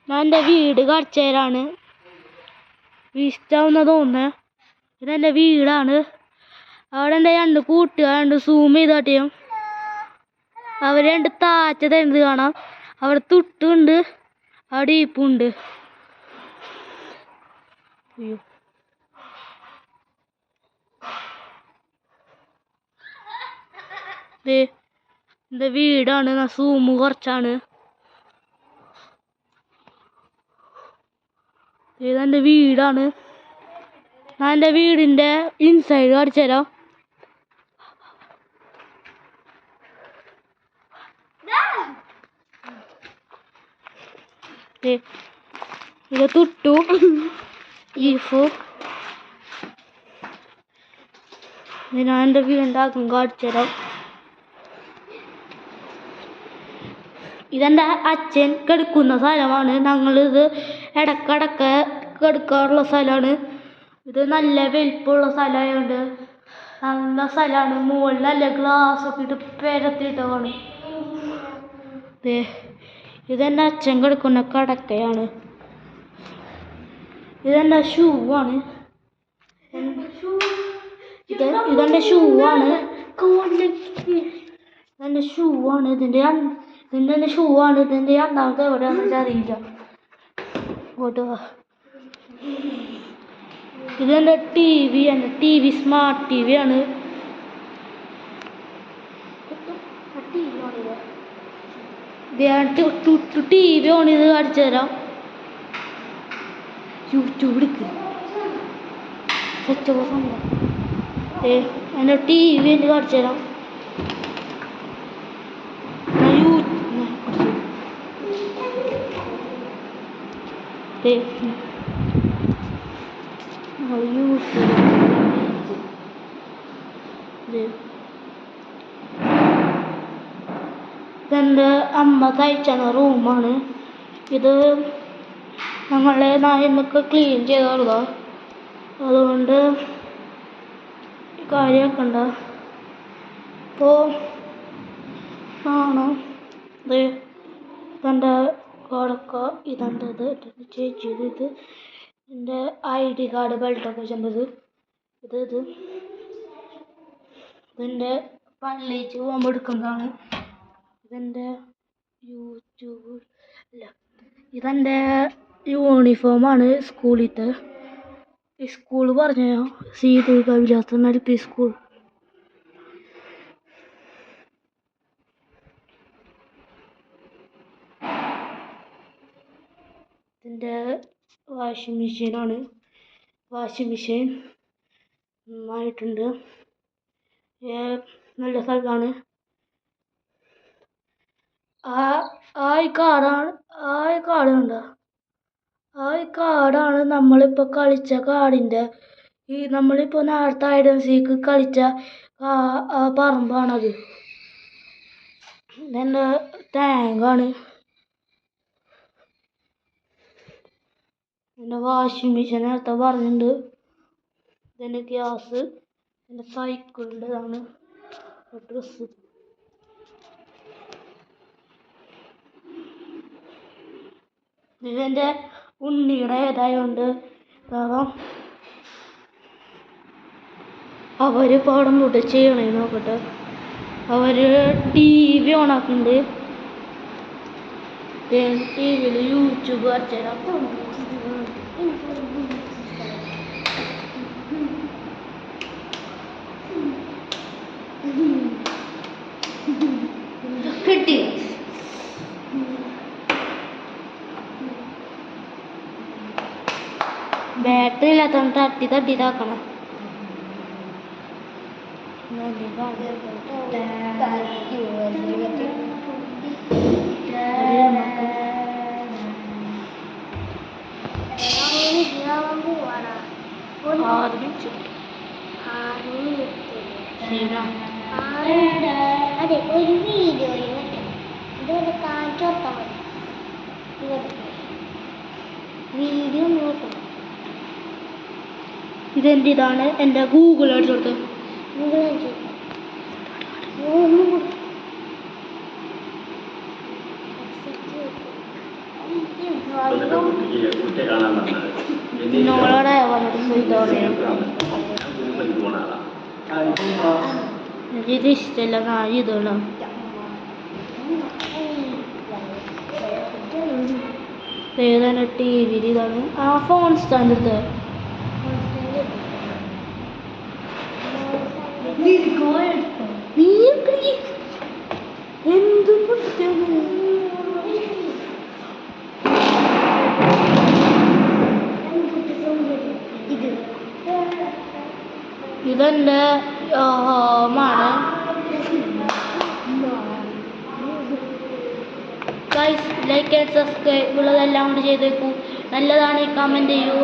ഞാൻ എൻ്റെ വീട് കാഴ്ചയിലാണ് ഇഷ്ടമാവുന്ന തോന്നുന്നത്. ഇതെൻ്റെ വീടാണ്. അവിടെ എൻ്റെ 2 കൂട്ടുകാരുണ്ട്. സൂം ചെയ്ത് കാട്ടിയും അവർ 2 താച്ച തരുന്നത് കാണാം. അവിടെ തുട്ടുണ്ട്, അവിടെ ഈപ്പുണ്ട്. അയ്യോ, എൻ്റെ വീടാണ്. സൂം കുറച്ചാണ്. ഇതെൻ്റെ വീടാണ്. ഞാൻ എൻ്റെ വീടിൻ്റെ ഇൻസൈഡ് കാണിച്ചു തരാം. ഇത് തുട്ടു ഈഫു. ഞാൻ എൻ്റെ വീടിൻ്റെ അകം കാണിച്ചു തരാം. ഇതെൻ്റെ അച്ഛൻ കിടക്കുന്ന സ്ഥലമാണ്. ഞങ്ങളിത് ഇടക്കിടക്ക് കിടക്കാറുള്ള സ്ഥലമാണ്. ഇത് നല്ല വലിപ്പമുള്ള സ്ഥലമായതുകൊണ്ട് നല്ല സ്ഥലമാണ്. മുകളിൽ നല്ല ഗ്ലാസ്സൊക്കെ ഇട്ട് പരത്തിയിട്ടാണ്. ഇതെൻ്റെ അച്ഛൻ കിടക്കുന്ന കിടക്കയാണ്. ഇതെൻ്റെ ഷൂ ആണ്. ഇതെൻ്റെ ഷൂ ആണ്. ഇതെൻ്റെ ഷൂ ആണ്. ഇതിൻ്റെ ഷൂ ആണ്. ഇതിൻ്റെ രണ്ടാമത്തെ എവിടെയാണെന്ന് അറിയില്ല. ഇങ്ങോട്ട് വാ. ഇതെൻ്റെ TV ആണ്. TV സ്മാർട്ട് TV ആണ്. TV ഓൺ ചെയ്ത് കാണിച്ചു തരാം. യൂട്യൂബ് എടുക്കുക. എൻ്റെ TV എനിക്ക് കാണിച്ചു തരാം. ഇതെൻ്റെ അമ്മ തയ്ച്ചണ റൂമാണ്. ഇത് ഞങ്ങളെ നായനൊക്കെ ക്ലീൻ ചെയ്തോളൂ. അതുകൊണ്ട് കാര്യമാക്കണ്ട. ഇപ്പോൾ ആണോ ഇതെൻ്റെ കടക്ക. ഇതെൻ്റെത് ചേച്ചിയത്. ഇത് എൻ്റെ ID കാർഡ് ബെൽറ്റൊക്കെ ചെണ്ടത്. ഇതെൻ്റെ പള്ളിക്ക് പോകുമ്പോൾ എടുക്കുന്നതാണ്. ഇതെൻ്റെ യൂട്യൂബ് അല്ല, ഇതെൻ്റെ യൂണിഫോമാണ് സ്കൂളിലത്തെ. ഈ സ്കൂൾ പറഞ്ഞോ, സീതുർഗവിലാസം LP സ്കൂൾ. ഇതിൻ്റെ വാഷിംഗ് മെഷീനാണ്. വാഷിംഗ് മെഷീൻ നന്നായിട്ടുണ്ട്. നല്ല സ്ഥലമാണ്. ഈ കാടാണ് നമ്മളിപ്പോൾ കളിച്ച കാടിൻ്റെ. നമ്മളിപ്പോൾ നേരത്തെ ഹൈഡ് ആൻഡ് സീക്ക് കളിച്ച പറമ്പാണത്. ഇതെൻ്റെ ടാങ്കാണ്. എൻ്റെ വാഷിംഗ് മെഷീൻ നേരത്തെ പറഞ്ഞിട്ടുണ്ട്. ഇതെൻ്റെ ഗ്യാസ്. എൻ്റെ സൈക്കിളിൻ്റെതാണ്. ഡ്രസ്സ്. ഇതെൻ്റെ ഉണ്ണിയുടെ ഏതായതുകൊണ്ട് അവർ പാടം കൂട്ട് ചെയ്യണേ നോക്കട്ടെ. അവർ TV ഓണാക്കുന്നുണ്ട്. TV-യിൽ യൂട്യൂബ് കാണിച്ചുതരാം. കിട്ടി. ബാറ്ററി ഇല്ലാത്തതുകൊണ്ട് തട്ടി ഇതാക്കണം. അതെ, ഒരു വീഡിയോയിൽ ഇതുപോലെ കാണിച്ചോട്ടാ മതി. വീഡിയോ നോക്കണം. ഇതാണ് എൻ്റെ ഗൂഗിൾ അടിച്ചു കൊടുത്തത്. ഗൂഗിൾ കുട്ടിയെ കാണാൻ പറഞ്ഞത് നിങ്ങളോടെ വന്നിട്ട് ചെയ്തോളൂ. ഇത് ഇഷ്ടമല്ല, ഞാൻ ചെയ്തോളാം. ഏതാണ് ടി വിയിൽ ഇതാണ് ആ ഫോൺ സ്റ്റാൻഡ് എടുത്ത് നീ എന്ത് കുട്ടിയാണ് ഇതെൻ്റെ ഹോമാണ്. ഗൈസ്, ലൈക്ക് ആൻഡ് സബ്സ്ക്രൈബ് ഉള്ളതെല്ലാം കൊണ്ട് ചെയ്തേക്കൂ. നല്ലതാണ്, കമൻറ്റ് ചെയ്യൂ.